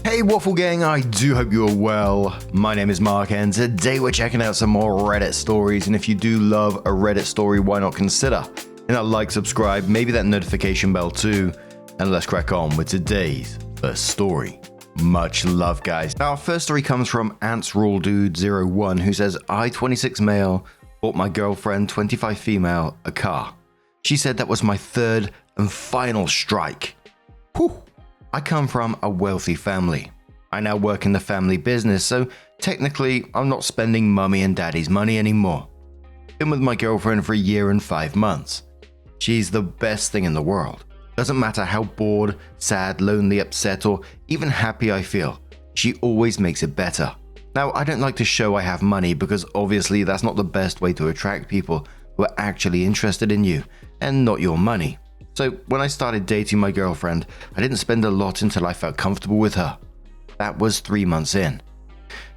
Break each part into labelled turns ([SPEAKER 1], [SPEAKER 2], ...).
[SPEAKER 1] Hey Waffle Gang, I do hope you are well. My name is Mark and today we're checking out some more Reddit stories, and if you do love a Reddit story, why not consider hitting that like, subscribe, maybe that notification bell too, and let's crack on with today's first story. Much love, guys. Now, our first story comes from AntsRuleDude01, who says, I, 26 male, bought my girlfriend, 25 female, a car. She said that was my third and final strike. Whew. I come from a wealthy family. I now work in the family business, so technically I'm not spending mummy and daddy's money anymore. Been with my girlfriend for a year and 5 months. She's the best thing in the world. Doesn't matter how bored, sad, lonely, upset, or even happy I feel, she always makes it better. Now, I don't like to show I have money because obviously that's not the best way to attract people who are actually interested in you and not your money. So when I started dating my girlfriend, I didn't spend a lot until I felt comfortable with her. That was 3 months in.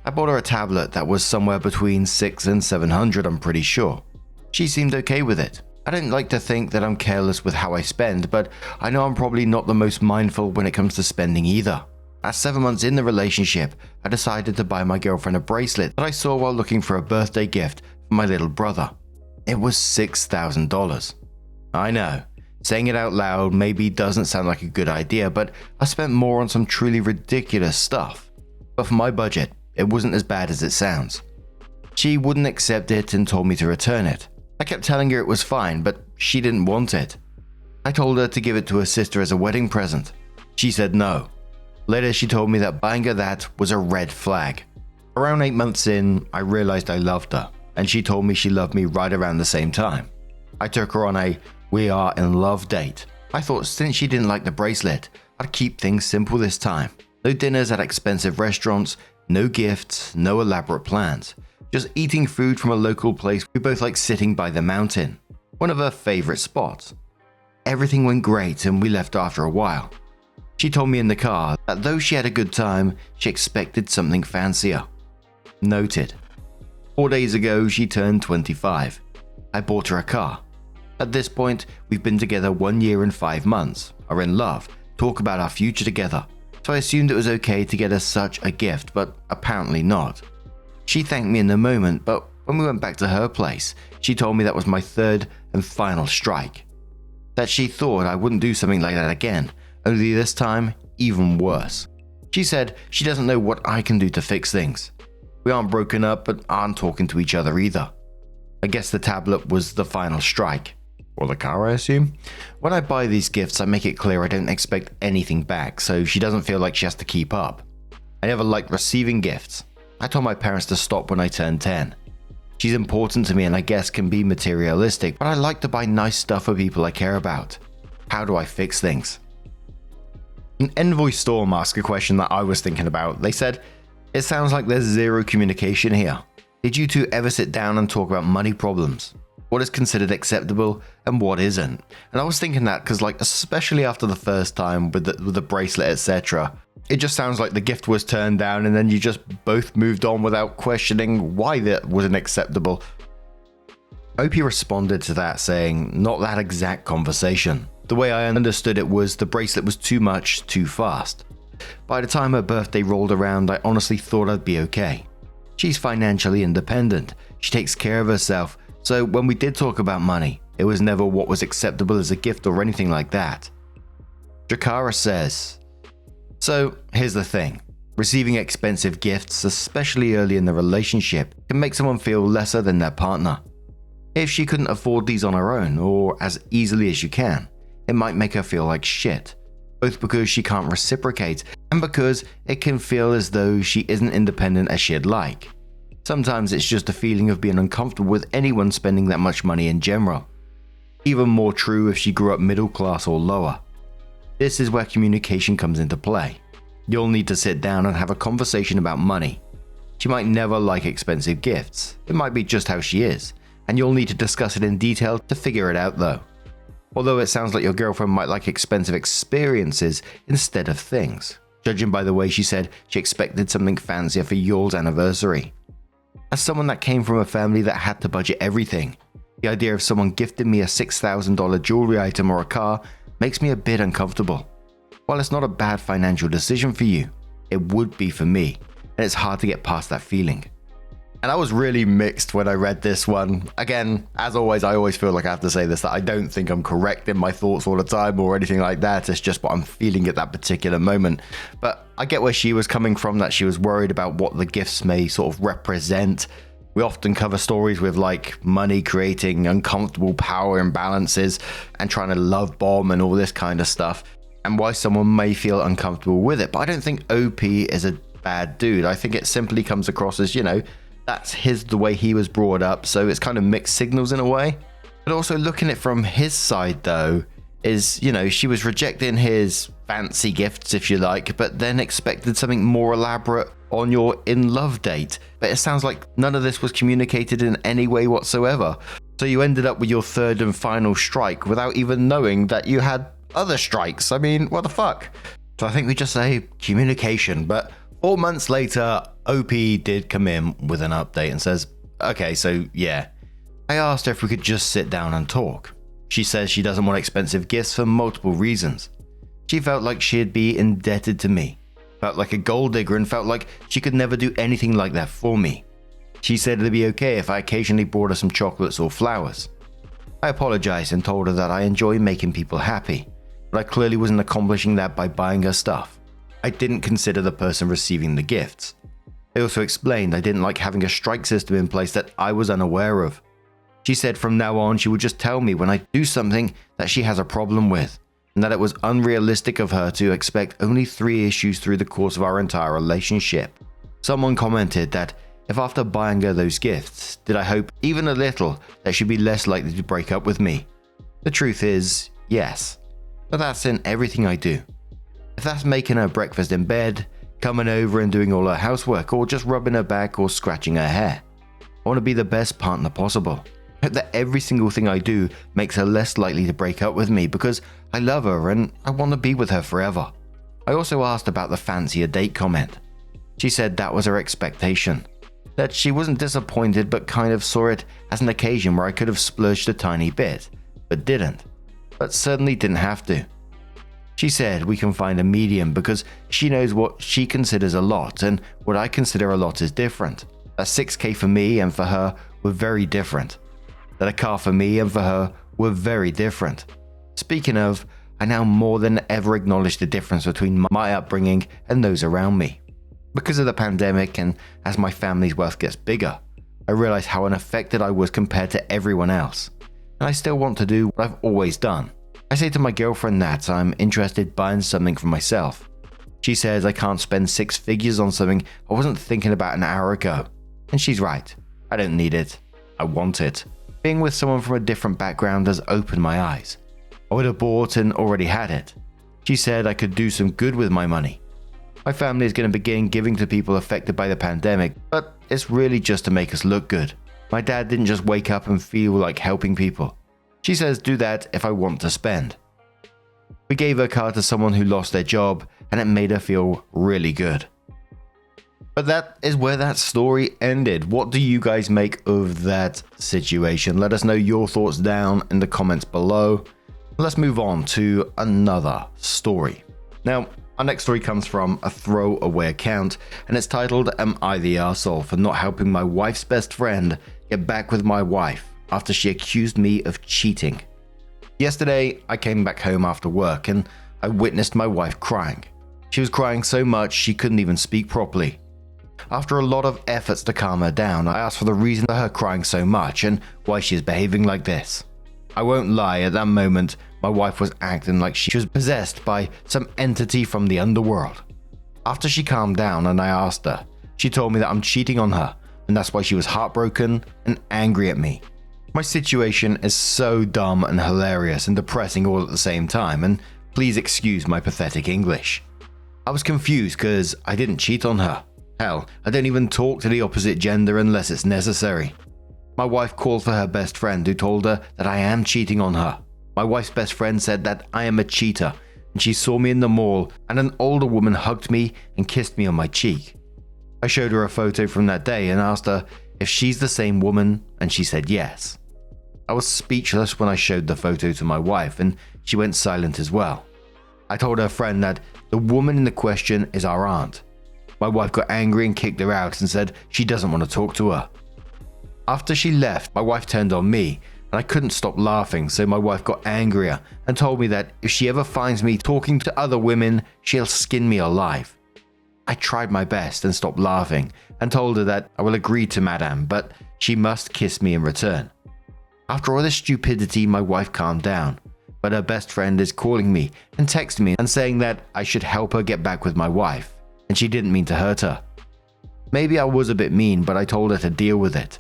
[SPEAKER 1] I bought her a tablet that was somewhere between $600 and $700, I'm pretty sure. She seemed okay with it. I don't like to think that I'm careless with how I spend, but I know I'm probably not the most mindful when it comes to spending either. At 7 months in the relationship, I decided to buy my girlfriend a bracelet that I saw while looking for a birthday gift for my little brother. It was $6,000. I know. Saying it out loud maybe doesn't sound like a good idea, but I spent more on some truly ridiculous stuff. But for my budget, it wasn't as bad as it sounds. She wouldn't accept it and told me to return it. I kept telling her it was fine, but she didn't want it. I told her to give it to her sister as a wedding present. She said no. Later, she told me that buying her that was a red flag. Around 8 months in, I realized I loved her, and she told me she loved me right around the same time. I took her on a "we are in love" date. I thought since she didn't like the bracelet, I'd keep things simple this time. No dinners at expensive restaurants, no gifts, no elaborate plans. Just eating food from a local place we both like sitting by the mountain, one of her favorite spots. Everything went great and we left after a while. She told me in the car that though she had a good time, she expected something fancier. Noted. 4 days ago, she turned 25. I bought her a car. At this point, we've been together 1 year and 5 months, are in love, talk about our future together. So I assumed it was okay to get her such a gift, but apparently not. She thanked me in the moment, but when we went back to her place, she told me that was my third and final strike. That she thought I wouldn't do something like that again, only this time, even worse. She said she doesn't know what I can do to fix things. We aren't broken up, but aren't talking to each other either. I guess the tablet was the final strike. Or the car, I assume. When I buy these gifts, I make it clear I don't expect anything back, so she doesn't feel like she has to keep up. I never liked receiving gifts. I told my parents to stop when I turned 10. She's important to me and I guess can be materialistic, but I like to buy nice stuff for people I care about. How do I fix things? An Envoy Storm asked a question that I was thinking about. They said, it sounds like there's zero communication here. Did you two ever sit down and talk about money problems? What is considered acceptable and what isn't? And I was thinking that because, like, especially after the first time with the bracelet, etc., it just sounds like the gift was turned down and then you just both moved on without questioning why that wasn't acceptable. Opie responded to that saying, not that exact conversation. The way I understood it was the bracelet was too much, too fast. By the time her birthday rolled around, I honestly thought I'd be okay. She's financially independent. She takes care of herself. So when we did talk about money, it was never what was acceptable as a gift or anything like that. Drakara says, so here's the thing. Receiving expensive gifts, especially early in the relationship, can make someone feel lesser than their partner. If she couldn't afford these on her own, or as easily as you can, it might make her feel like shit, both because she can't reciprocate and because it can feel as though she isn't independent as she'd like. Sometimes it's just a feeling of being uncomfortable with anyone spending that much money in general. Even more true if she grew up middle class or lower. This is where communication comes into play. You'll need to sit down and have a conversation about money. She might never like expensive gifts. It might be just how she is, and you'll need to discuss it in detail to figure it out though. Although it sounds like your girlfriend might like expensive experiences instead of things, judging by the way she said she expected something fancier for y'all's anniversary. As someone that came from a family that had to budget everything, the idea of someone gifting me a $6,000 jewelry item or a car makes me a bit uncomfortable. While it's not a bad financial decision for you, it would be for me, and it's hard to get past that feeling. And I was really mixed when I read this one. Again, as always, I always feel like I have to say this, that I don't think I'm correct in my thoughts all the time or anything like that. It's just what I'm feeling at that particular moment. But I get where she was coming from, that she was worried about what the gifts may sort of represent. We often cover stories with like money creating uncomfortable power imbalances and trying to love bomb and all this kind of stuff, and why someone may feel uncomfortable with it. But I don't think OP is a bad dude. I think it simply comes across as, that's the way he was brought up, so it's kind of mixed signals in a way. But also looking at it from his side though, is, she was rejecting his fancy gifts, if you like, but then expected something more elaborate on your in-love date. But it sounds like none of this was communicated in any way whatsoever. So you ended up with your third and final strike without even knowing that you had other strikes. I mean, what the fuck? So I think we just say communication. But 4 months later, OP did come in with an update and says, okay, so yeah, I asked her if we could just sit down and talk. She says she doesn't want expensive gifts for multiple reasons. She felt like she'd be indebted to me, felt like a gold digger, and felt like she could never do anything like that for me. She said it'd be okay if I occasionally brought her some chocolates or flowers. I apologized and told her that I enjoy making people happy, but I clearly wasn't accomplishing that by buying her stuff. I didn't consider the person receiving the gifts. I also explained I didn't like having a strike system in place that I was unaware of. She said from now on she would just tell me when I do something that she has a problem with, and that it was unrealistic of her to expect only 3 issues through the course of our entire relationship. Someone commented that if after buying her those gifts, did I hope even a little that she'd be less likely to break up with me? The truth is, yes. But that's in everything I do. If that's making her breakfast in bed, coming over and doing all her housework, or just rubbing her back or scratching her hair, I want to be the best partner possible. I hope that every single thing I do makes her less likely to break up with me because I love her and I want to be with her forever. I also asked about the fancier date comment. She said that was her expectation. That she wasn't disappointed but kind of saw it as an occasion where I could have splurged a tiny bit, but didn't. But certainly didn't have to. She said we can find a medium because she knows what she considers a lot and what I consider a lot is different. That 6K for me and for her were very different. That a car for me and for her were very different. Speaking of, I now more than ever acknowledge the difference between my upbringing and those around me. Because of the pandemic and as my family's wealth gets bigger, I realize how unaffected I was compared to everyone else. And I still want to do what I've always done. I say to my girlfriend that I'm interested in buying something for myself. She says I can't spend 6 figures on something I wasn't thinking about an hour ago. And she's right. I don't need it. I want it. Being with someone from a different background has opened my eyes. I would have bought and already had it. She said I could do some good with my money. My family is going to begin giving to people affected by the pandemic, but it's really just to make us look good. My dad didn't just wake up and feel like helping people. She says do that if I want to spend. We gave her card to someone who lost their job and it made her feel really good. But that is where that story ended. What do you guys make of that situation? Let us know your thoughts down in the comments below. Let's move on to another story. Now, our next story comes from a throwaway account and it's titled, Am I the Arsehole for not helping my wife's best friend get back with my wife after she accused me of cheating? Yesterday, I came back home after work and I witnessed my wife crying. She was crying so much she couldn't even speak properly. After a lot of efforts to calm her down, I asked for the reason for her crying so much and why she is behaving like this. I won't lie, at that moment, my wife was acting like she was possessed by some entity from the underworld. After she calmed down and I asked her, she told me that I'm cheating on her and that's why she was heartbroken and angry at me. My situation is so dumb and hilarious and depressing all at the same time, and please excuse my pathetic English. I was confused because I didn't cheat on her. Hell, I don't even talk to the opposite gender unless it's necessary. My wife called for her best friend who told her that I am cheating on her. My wife's best friend said that I am a cheater and she saw me in the mall and an older woman hugged me and kissed me on my cheek. I showed her a photo from that day and asked her if she's the same woman and she said yes. I was speechless when I showed the photo to my wife and she went silent as well. I told her friend that the woman in the question is our aunt. My wife got angry and kicked her out and said she doesn't want to talk to her. After she left, my wife turned on me and I couldn't stop laughing, so my wife got angrier and told me that if she ever finds me talking to other women, she'll skin me alive. I tried my best and stopped laughing and told her that I will agree to Madame, but she must kiss me in return. After all this stupidity, my wife calmed down, but her best friend is calling me and texting me and saying that I should help her get back with my wife, and she didn't mean to hurt her. Maybe I was a bit mean, but I told her to deal with it.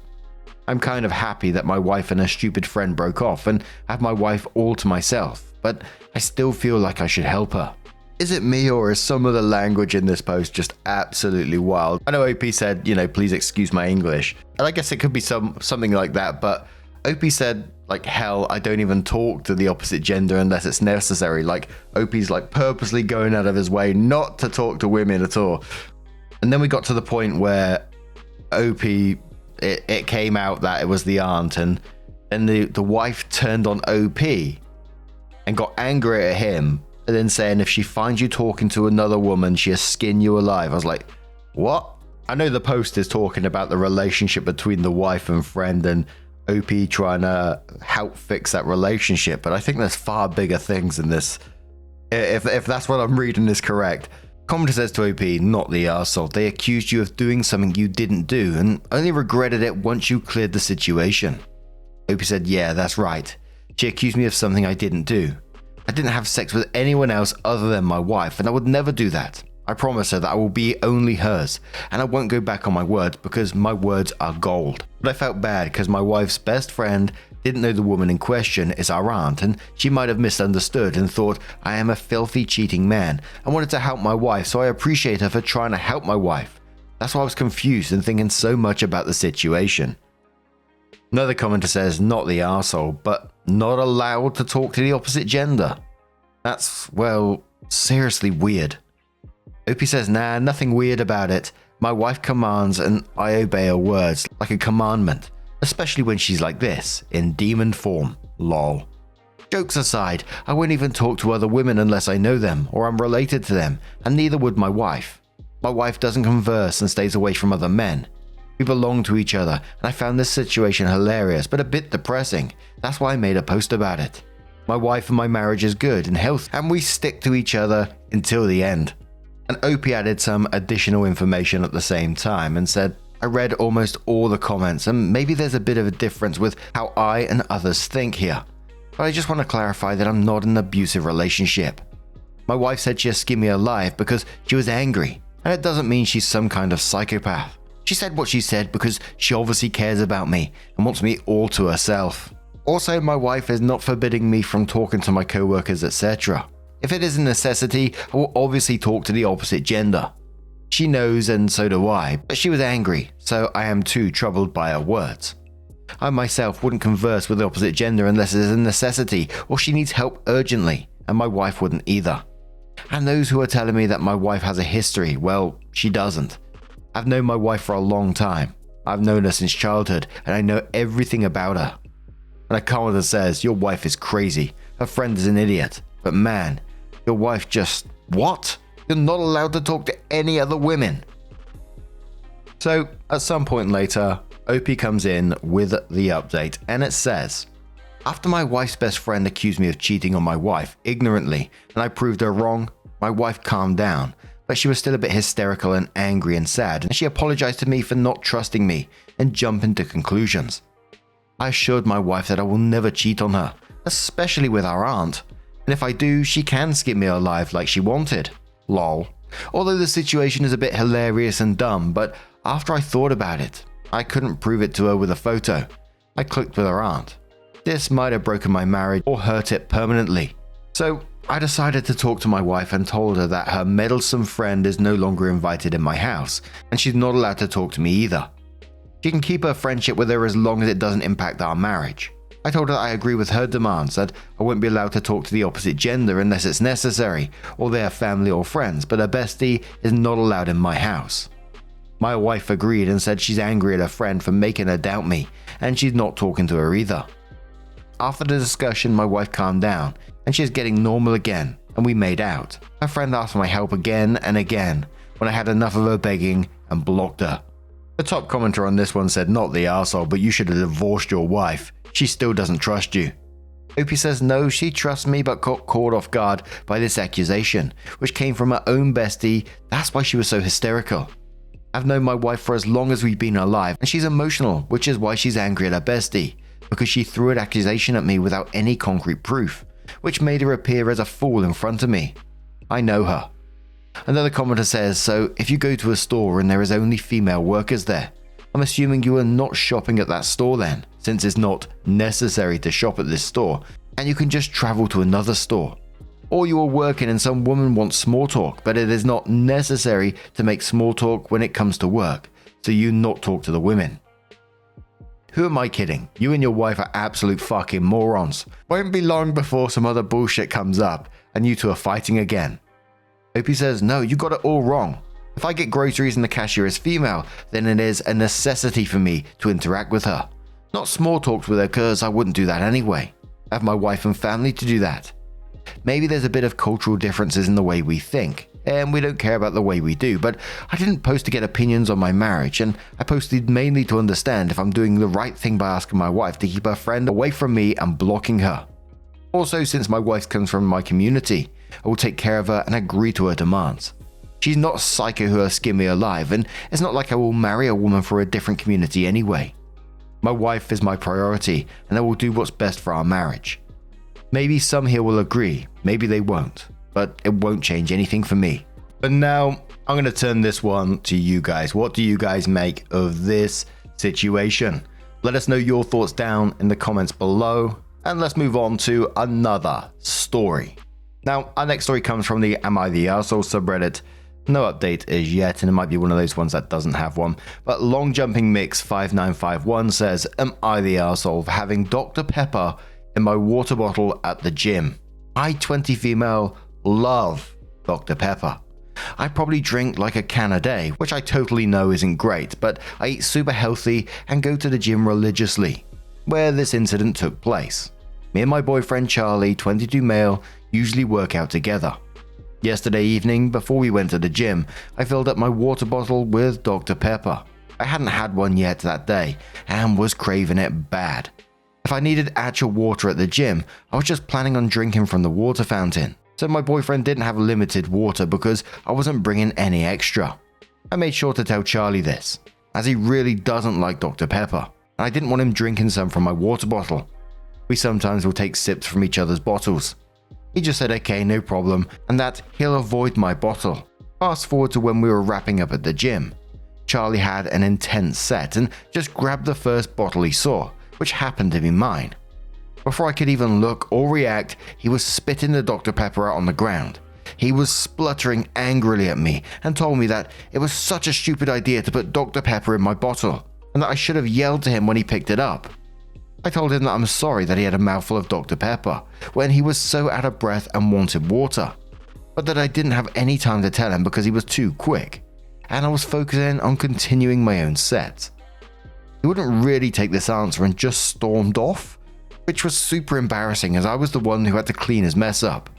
[SPEAKER 1] I'm kind of happy that my wife and her stupid friend broke off and have my wife all to myself, but I still feel like I should help her. Is it me, or is some of the language in this post just absolutely wild? I know OP said, please excuse my English, and I guess it could be something like that, but OP said, like, hell, I don't even talk to the opposite gender unless it's necessary. Like, OP's like purposely going out of his way not to talk to women at all. And then we got to the point where OP, it came out that it was the aunt, and then the wife turned on OP and got angry at him, and then saying if she finds you talking to another woman, she'll skin you alive. I was like, what? I know the post is talking about the relationship between the wife and friend and OP trying to help fix that relationship, but I think there's far bigger things in this, if that's what I'm reading is correct. Commenter says to OP, not the arsehole, they accused you of doing something you didn't do and only regretted it once you cleared the situation. OP said, yeah, that's right. She accused me of something I didn't do. I didn't have sex with anyone else other than my wife, and I would never do that. I promise her that I will be only hers, and I won't go back on my words because my words are gold. But I felt bad because my wife's best friend didn't know the woman in question is our aunt, and she might have misunderstood and thought I am a filthy cheating man and wanted to help my wife, so I appreciate her for trying to help my wife. That's why I was confused and thinking so much about the situation. Another commenter says, not the arsehole, but not allowed to talk to the opposite gender. That's, well, seriously weird. OP says, nah, nothing weird about it. My wife commands and I obey her words like a commandment, especially when she's like this, in demon form, lol. Jokes aside, I wouldn't even talk to other women unless I know them or I'm related to them, and neither would my wife. My wife doesn't converse and stays away from other men. We belong to each other, and I found this situation hilarious but a bit depressing. That's why I made a post about it. My wife and my marriage is good and healthy, and we stick to each other until the end. And OP added some additional information at the same time and said, I read almost all the comments and maybe there's a bit of a difference with how I and others think here. But I just want to clarify that I'm not in an abusive relationship. My wife said she'll skin me alive because she was angry, and it doesn't mean she's some kind of psychopath. She said what she said because she obviously cares about me and wants me all to herself. Also, my wife is not forbidding me from talking to my co-workers, etc. If it is a necessity, I will obviously talk to the opposite gender. She knows and so do I, but she was angry, so I am too troubled by her words. I myself wouldn't converse with the opposite gender unless it is a necessity or she needs help urgently, and my wife wouldn't either. And those who are telling me that my wife has a history, well, she doesn't. I've known my wife for a long time. I've known her since childhood, and I know everything about her. And a commenter says, your wife is crazy, her friend is an idiot, but man, your wife just, what? You're not allowed to talk to any other women. So, at some point later, OP comes in with the update, and it says, after my wife's best friend accused me of cheating on my wife ignorantly, and I proved her wrong, my wife calmed down, but she was still a bit hysterical and angry and sad, and she apologized to me for not trusting me and jumping to conclusions. I assured my wife that I will never cheat on her, especially with our aunt. And if I do, she can skin me alive like she wanted. Lol. Although the situation is a bit hilarious and dumb, but after I thought about it, I couldn't prove it to her with a photo. I clicked with her aunt. This might have broken my marriage or hurt it permanently. So I decided to talk to my wife and told her that her meddlesome friend is no longer invited in my house, and she's not allowed to talk to me either. She can keep her friendship with her as long as it doesn't impact our marriage. I told her I agree with her demands that I wouldn't be allowed to talk to the opposite gender unless it's necessary, or they are family or friends, but her bestie is not allowed in my house. My wife agreed and said she's angry at her friend for making her doubt me, and she's not talking to her either. After the discussion, my wife calmed down, and she is getting normal again, and we made out. Her friend asked for my help again and again, when I had enough of her begging and blocked her. The top commenter on this one said, "Not the arsehole, but you should have divorced your wife. She still doesn't trust you." Opie says, "No, she trusts me but got caught off guard by this accusation, which came from her own bestie. That's why she was so hysterical. I've known my wife for as long as we've been alive, and she's emotional, which is why she's angry at her bestie, because she threw an accusation at me without any concrete proof, which made her appear as a fool in front of me. I know her." Another commenter says, "So if you go to a store and there is only female workers there, I'm assuming you are not shopping at that store then, since it's not necessary to shop at this store, and you can just travel to another store. Or you are working and some woman wants small talk, but it is not necessary to make small talk when it comes to work, so you not talk to the women. Who am I kidding? You and your wife are absolute fucking morons. Won't be long before some other bullshit comes up and you two are fighting again." Opie says, "No, you got it all wrong. If I get groceries and the cashier is female, then it is a necessity for me to interact with her. Not small talks with her, cause I wouldn't do that anyway. I have my wife and family to do that. Maybe there's a bit of cultural differences in the way we think, and we don't care about the way we do, but I didn't post to get opinions on my marriage, and I posted mainly to understand if I'm doing the right thing by asking my wife to keep her friend away from me and blocking her. Also, since my wife comes from my community, I will take care of her and agree to her demands. She's not a psycho who will skin me alive, and it's not like I will marry a woman for a different community anyway. My wife is my priority, and I will do what's best for our marriage. Maybe some here will agree, maybe they won't, but it won't change anything for me." But now, I'm going to turn this one to you guys. What do you guys make of this situation? Let us know your thoughts down in the comments below, and let's move on to another story. Now, our next story comes from the Am I the Arsehole subreddit. No update as yet, and it might be one of those ones that doesn't have one. But Long Jumping Mix 5951 says, "Am I the arsehole for having Dr. Pepper in my water bottle at the gym? I, 20 female, love Dr. Pepper. I probably drink like a can a day, which I totally know isn't great, but I eat super healthy and go to the gym religiously, where this incident took place. Me and my boyfriend Charlie, 22 male, usually work out together. Yesterday evening, before we went to the gym, I filled up my water bottle with Dr. Pepper. I hadn't had one yet that day and was craving it bad. If I needed actual water at the gym, I was just planning on drinking from the water fountain. So my boyfriend didn't have limited water because I wasn't bringing any extra. I made sure to tell Charlie this, as he really doesn't like Dr. Pepper, and I didn't want him drinking some from my water bottle. We sometimes will take sips from each other's bottles. He just said okay, no problem, and that he'll avoid my bottle. Fast forward to when we were wrapping up at the gym. Charlie had an intense set and just grabbed the first bottle he saw, which happened to be mine. Before I could even look or react, he was spitting the Dr. Pepper out on the ground. He was spluttering angrily at me and told me that it was such a stupid idea to put Dr. Pepper in my bottle, and that I should have yelled to him when he picked it up. I told him that I'm sorry that he had a mouthful of Dr. Pepper when he was so out of breath and wanted water, but that I didn't have any time to tell him because he was too quick, and I was focusing on continuing my own set. He wouldn't really take this answer and just stormed off, which was super embarrassing as I was the one who had to clean his mess up.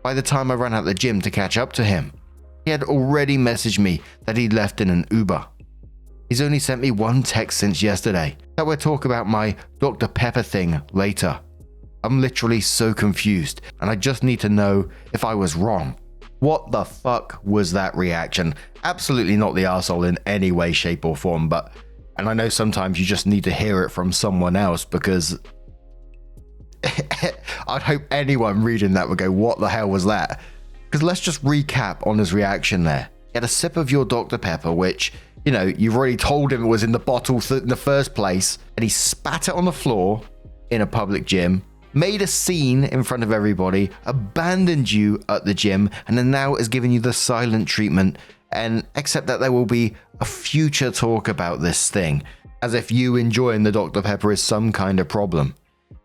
[SPEAKER 1] By the time I ran out the gym to catch up to him, he had already messaged me that he'd left in an Uber. He's only sent me one text since yesterday that we'll talk about my Dr. Pepper thing later. I'm literally so confused, and I just need to know if I was wrong." What the fuck was that reaction? Absolutely not the arsehole in any way, shape or form, and I know sometimes you just need to hear it from someone else because I'd hope anyone reading that would go, what the hell was that? Because let's just recap on his reaction there. He had a sip of your Dr. Pepper, which, you know, you've already told him it was in the bottle in the first place, and he spat it on the floor in a public gym, made a scene in front of everybody, abandoned you at the gym, and then now is giving you the silent treatment, and except that there will be a future talk about this thing, as if you enjoying the Dr. Pepper is some kind of problem.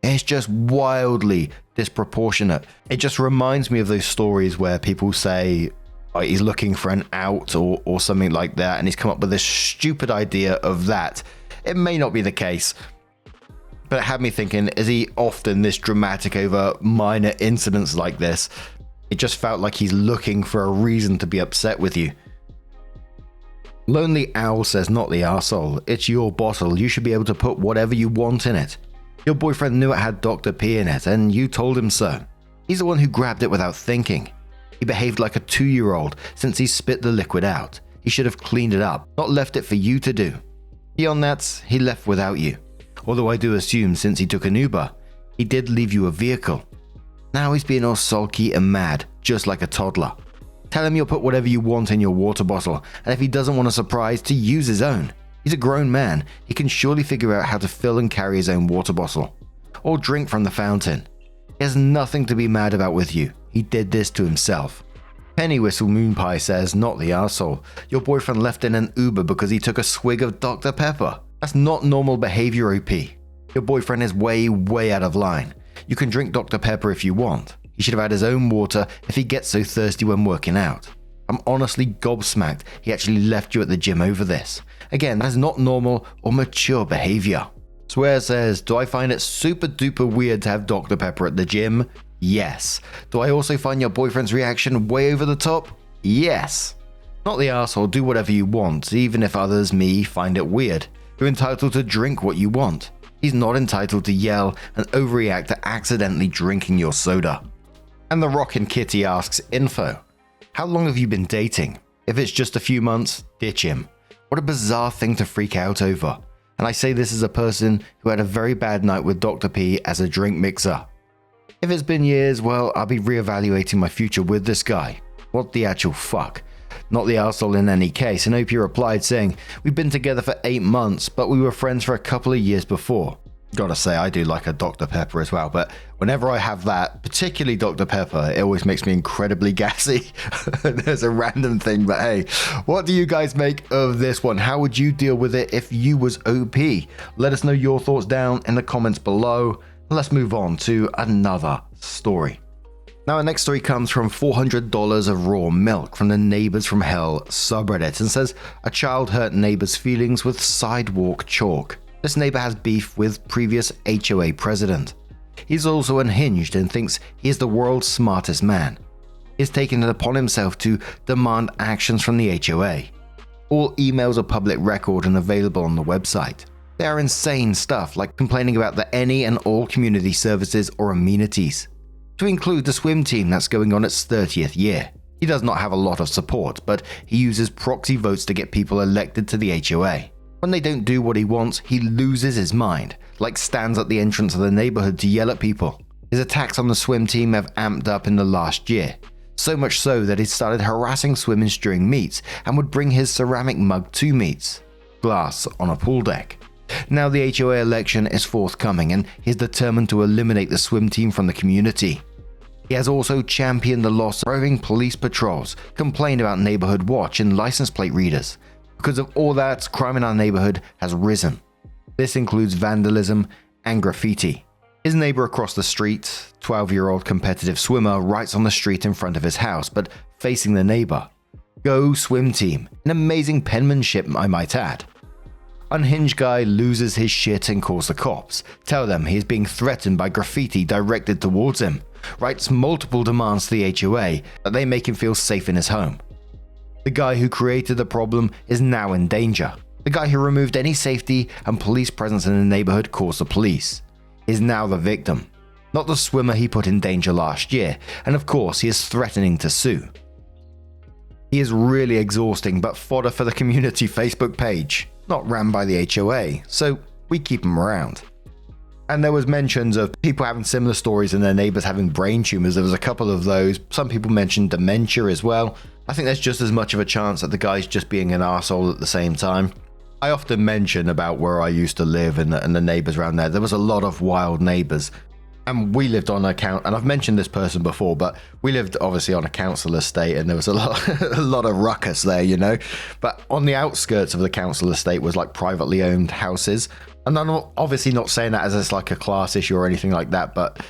[SPEAKER 1] It's just wildly disproportionate. It just reminds me of those stories where people say he's looking for an out or something like that, and he's come up with this stupid idea of that. It may not be the case, but it had me thinking, is he often this dramatic over minor incidents like this? It just felt like he's looking for a reason to be upset with you. Lonely Owl says, not the arsehole. It's your bottle. You should be able to put whatever you want in it. Your boyfriend knew it had Dr. P in it, and you told him so. He's the one who grabbed it without thinking. He behaved like a 2-year-old since he spit the liquid out. He should have cleaned it up, not left it for you to do. Beyond that, he left without you. Although I do assume since he took an Uber, he did leave you a vehicle. Now he's being all sulky and mad, just like a toddler. Tell him you'll put whatever you want in your water bottle, and if he doesn't want a surprise, to use his own. He's a grown man. He can surely figure out how to fill and carry his own water bottle. Or drink from the fountain. He has nothing to be mad about with you. He did this to himself. Penny Whistle Moonpie says, not the arsehole. Your boyfriend left in an Uber because he took a swig of Dr. Pepper. That's not normal behavior, OP. Your boyfriend is way out of line. You can drink Dr. Pepper if you want. He should have had his own water if he gets so thirsty when working out. I'm honestly gobsmacked he actually left you at the gym over this. Again, that is not normal or mature behavior. Swear says, do I find it super duper weird to have Dr. Pepper at the gym? Yes. Do I also find your boyfriend's reaction way over the top? Yes. Not the arsehole, do whatever you want, even if others, me, find it weird. You're entitled to drink what you want. He's not entitled to yell and overreact to accidentally drinking your soda. And the Rockin' Kitty asks, info. How long have you been dating? If it's just a few months, ditch him. What a bizarre thing to freak out over. And I say this as a person who had a very bad night with Dr. P as a drink mixer. If it's been years, well, I'll be reevaluating my future with this guy. What the actual fuck? Not the arsehole in any case, and OP replied saying, we've been together for 8 months, but we were friends for a couple of years before. Gotta say, I do like a Dr. Pepper as well, but whenever I have that, particularly Dr. Pepper, it always makes me incredibly gassy. There's a random thing, but hey, what do you guys make of this one? How would you deal with it if you was OP? Let us know your thoughts down in the comments below. Let's move on to another story. Now, our next story comes from $400 of raw milk from the Neighbors from Hell subreddit and says, a child hurt neighbor's feelings with sidewalk chalk. This neighbor has beef with previous HOA president. He's also unhinged and thinks he is the world's smartest man. He's taken it upon himself to demand actions from the HOA. All emails are public record and available on the website. They are insane stuff like complaining about the any and all community services or amenities, to include the swim team that's going on its 30th year. He does not have a lot of support, but he uses proxy votes to get people elected to the HOA. When they don't do what he wants, he loses his mind, like stands at the entrance of the neighborhood to yell at people. His attacks on the swim team have amped up in the last year, so much so that he started harassing swimmers during meets and would bring his ceramic mug to meets, glass on a pool deck. Now the HOA election is forthcoming and he's determined to eliminate the swim team from the community. He has also championed the loss of roving police patrols, complained about neighborhood watch and license plate readers. Because of all that, crime in our neighborhood has risen. This includes vandalism and graffiti. His neighbor across the street, 12-year-old competitive swimmer, writes on the street in front of his house, but facing the neighbor. Go swim team. An amazing penmanship, I might add. Unhinged guy loses his shit and calls the cops. Tell them he is being threatened by graffiti directed towards him. Writes multiple demands to the HOA that they make him feel safe in his home. The guy who created the problem is now in danger. The guy who removed any safety and police presence in the neighborhood calls the police. He is now the victim, not the swimmer he put in danger last year, and of course he is threatening to sue. He is really exhausting, but fodder for the community Facebook page, not ran by the HOA, so we keep him around. And there was mentions of people having similar stories and their neighbors having brain tumors. There was a couple of those. Some people mentioned dementia as well. I think there's just as much of a chance that the guy's just being an arsehole at the same time. I often mention about where I used to live and the neighbors around there. There was a lot of wild neighbors. And we lived on and I've mentioned this person before, but we lived obviously on a council estate and there was a lot of ruckus there, you know. But on the outskirts of the council estate was like privately owned houses. And I'm obviously not saying that as like a class issue or anything like that, but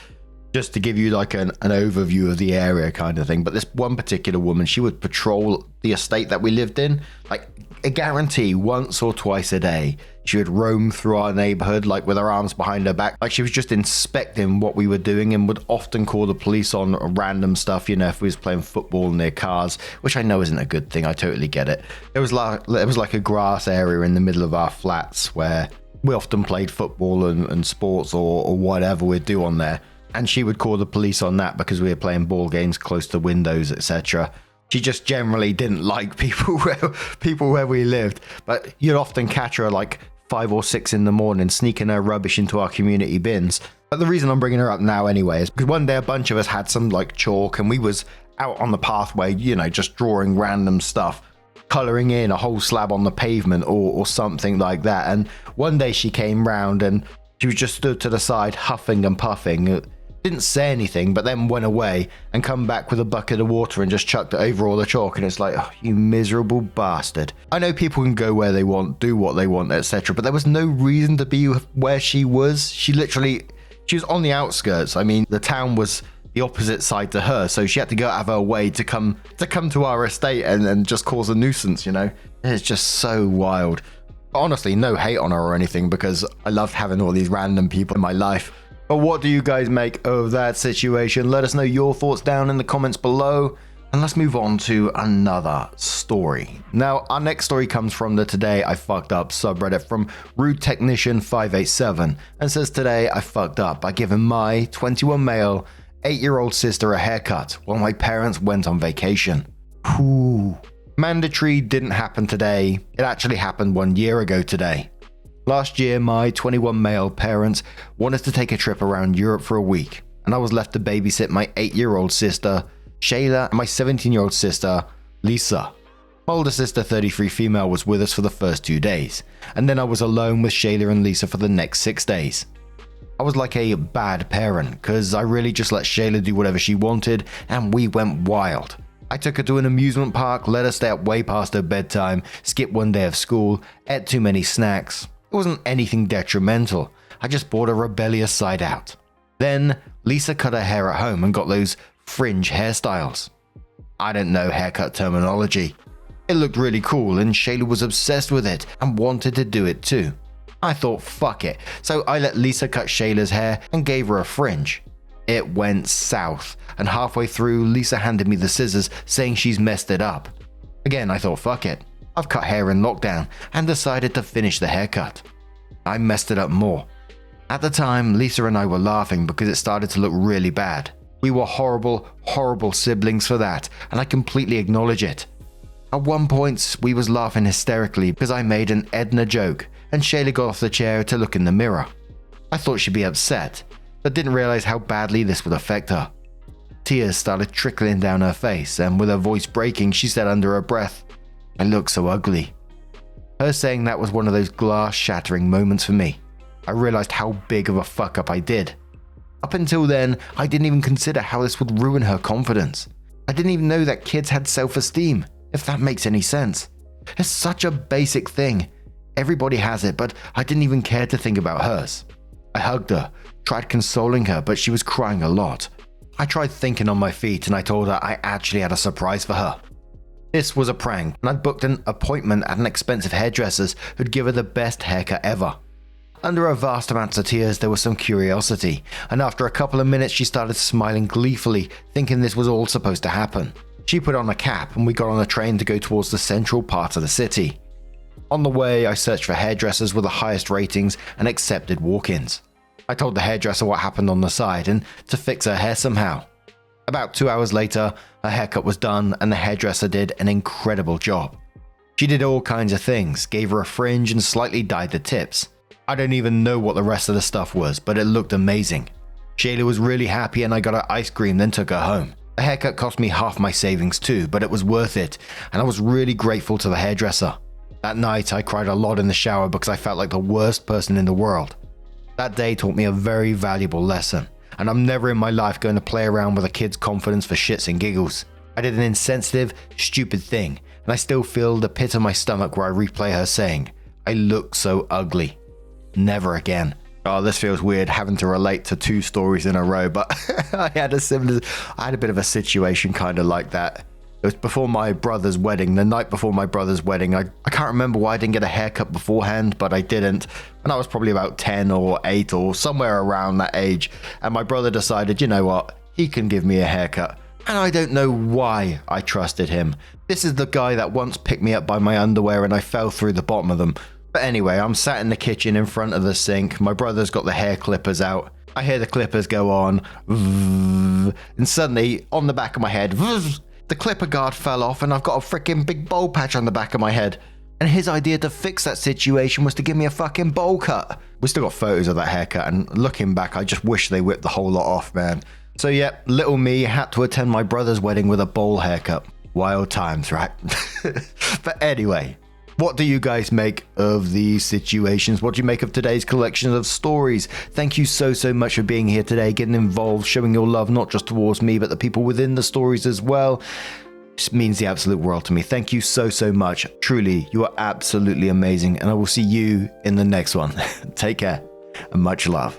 [SPEAKER 1] just to give you like an overview of the area kind of thing. But this one particular woman, she would patrol the estate that we lived in, like a guarantee once or twice a day. She would roam through our neighborhood like with her arms behind her back, like she was just inspecting what we were doing, and would often call the police on random stuff, if we was playing football near cars, which I know isn't a good thing. I totally get it. There was like a grass area in the middle of our flats where we often played football and sports or whatever we'd do on there. And she would call the police on that because we were playing ball games close to windows, etc. She just generally didn't like people where we lived. But you'd often catch her like 5 or 6 in the morning sneaking her rubbish into our community bins. But the reason I'm bringing her up now anyway is because one day a bunch of us had some like chalk and we was out on the pathway, just drawing random stuff, colouring in a whole slab on the pavement or something like that. And one day she came round and she was just stood to the side huffing and puffing. Didn't say anything, but then went away and come back with a bucket of water and just chucked it over all the chalk. And it's like, oh, you miserable bastard. I know people can go where they want, do what they want, etc. But there was no reason to be where she was. She was on the outskirts. I mean, the town was the opposite side to her, so she had to go out of her way to come to our estate and just cause a nuisance. It's just so wild. Honestly, no hate on her or anything, because I loved having all these random people in my life. But what do you guys make of that situation? Let us know your thoughts down in the comments below. And let's move on to another story. Now, our next story comes from the Today I Fucked Up subreddit from Rude Technician 587 and says, "Today I fucked up by giving my 21 male 8-year-old sister a haircut while my parents went on vacation." Whew. Mandatory didn't happen today. It actually happened 1 year ago today. Last year, my 21 male parents wanted to take a trip around Europe for a week, and I was left to babysit my 8-year-old sister, Shayla, and my 17-year-old sister, Lisa. My older sister, 33 female, was with us for the first 2 days, and then I was alone with Shayla and Lisa for the next 6 days. I was like a bad parent, because I really just let Shayla do whatever she wanted, and we went wild. I took her to an amusement park, let her stay up way past her bedtime, skipped 1 day of school, ate too many snacks. It wasn't anything detrimental. I just brought a rebellious side out. Then Lisa cut her hair at home and got those fringe hairstyles. I didn't know haircut terminology. It looked really cool and Shayla was obsessed with it and wanted to do it too. I thought fuck it, so I let Lisa cut Shayla's hair and gave her a fringe. It went south, and halfway through Lisa handed me the scissors saying she's messed it up. Again, I thought fuck it. I've cut hair in lockdown and decided to finish the haircut. I messed it up more. At the time, Lisa and I were laughing because it started to look really bad. We were horrible, horrible siblings for that, and I completely acknowledge it. At one point, we was laughing hysterically because I made an Edna joke and Shayla got off the chair to look in the mirror. I thought she'd be upset, but didn't realize how badly this would affect her. Tears started trickling down her face, and with her voice breaking, she said under her breath, "I look so ugly." Her saying that was one of those glass-shattering moments for me. I realized how big of a fuck-up I did. Up until then, I didn't even consider how this would ruin her confidence. I didn't even know that kids had self-esteem, if that makes any sense. It's such a basic thing. Everybody has it, but I didn't even care to think about hers. I hugged her, tried consoling her, but she was crying a lot. I tried thinking on my feet and I told her I actually had a surprise for her. This was a prank, and I'd booked an appointment at an expensive hairdresser's who'd give her the best haircut ever. Under her vast amounts of tears, there was some curiosity, and after a couple of minutes, she started smiling gleefully, thinking this was all supposed to happen. She put on a cap, and we got on a train to go towards the central part of the city. On the way, I searched for hairdressers with the highest ratings and accepted walk-ins. I told the hairdresser what happened on the side and to fix her hair somehow. About 2 hours later, her haircut was done and the hairdresser did an incredible job. She did all kinds of things, gave her a fringe and slightly dyed the tips. I don't even know what the rest of the stuff was, but it looked amazing. Shayla was really happy and I got her ice cream, then took her home. The haircut cost me half my savings too, but it was worth it, and I was really grateful to the hairdresser. That night, I cried a lot in the shower because I felt like the worst person in the world. That day taught me a very valuable lesson, and I'm never in my life going to play around with a kid's confidence for shits and giggles. I did an insensitive, stupid thing, and I still feel the pit of my stomach where I replay her saying, "I look so ugly." Never again. Oh, this feels weird having to relate to 2 stories in a row, but I had a bit of a situation kind of like that. was before my brother's wedding, the night before my brother's wedding. I can't remember why I didn't get a haircut beforehand, but I didn't. And I was probably about 10 or 8 or somewhere around that age. And my brother decided, you know what, he can give me a haircut. And I don't know why I trusted him. This is the guy that once picked me up by my underwear and I fell through the bottom of them. But anyway, I'm sat in the kitchen in front of the sink. My brother's got the hair clippers out. I hear the clippers go on. And suddenly, on the back of my head, the clipper guard fell off and I've got a freaking big bowl patch on the back of my head. And his idea to fix that situation was to give me a fucking bowl cut. We still got photos of that haircut, and looking back, I just wish they whipped the whole lot off, man. So yeah, little me had to attend my brother's wedding with a bowl haircut. Wild times, right? But anyway, what do you guys make of these situations? What do you make of today's collection of stories? Thank you so much for being here today, getting involved, showing your love, not just towards me, but the people within the stories as well. It means the absolute world to me. Thank you so much. Truly, you are absolutely amazing. And I will see you in the next one. Take care and much love.